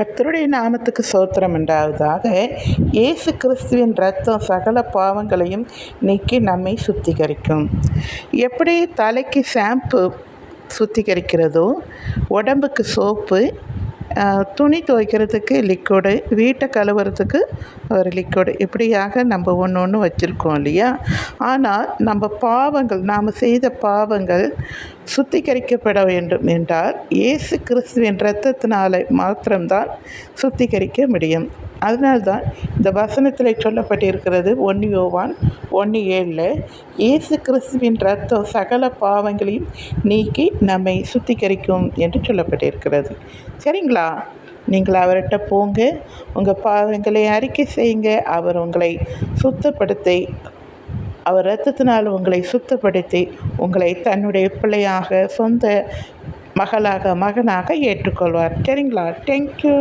கர்த்தருடைய நாமத்துக்கு ஸ்தோத்திரம் உண்டாவதாக. இயேசு கிறிஸ்துவின் இரத்தம் சகல பாவங்களையும் நீக்கி நம்மை சுத்திகரிக்கும். எப்படி தலைக்கு ஷாம்பு சுத்திகரிக்கிறதோ, உடம்புக்கு சோப்பு, துணி துவைக்கிறதுக்கு லிக்விடு, வீட்டை கழுவுறதுக்கு ஒரு லிக்விடு, இப்படியாக நம்ம ஒன்று வச்சுருக்கோம் இல்லையா? ஆனால் நாம் செய்த பாவங்கள் சுத்திகரிக்கப்பட வேண்டும் என்றால் இயேசு கிறிஸ்துவின் இரத்தத்தினால மாத்திரம்தான் சுத்திகரிக்க முடியும். அதனால்தான் இந்த வசனத்தில் சொல்லப்பட்டிருக்கிறது 1 யோவான் 1:7 இயேசு கிறிஸ்துவின் இரத்தம் சகல பாவங்களையும் நீக்கி நம்மை சுத்திகரிக்கும் என்று சொல்லப்பட்டிருக்கிறது. சரிங்களா? நீங்கள் அவர்கிட்ட போங்க, உங்கள் பாவங்களை அறிக்கை செய்யுங்க. அவர் உங்களை சுத்தப்படுத்தி, அவர் இரத்தத்தினால் உங்களை சுத்தப்படுத்தி உங்களை தன்னுடைய பிள்ளையாக, சொந்த மகளாக, மகனாக ஏற்றுக்கொள்வார். சரிங்களா? தேங்க்யூ.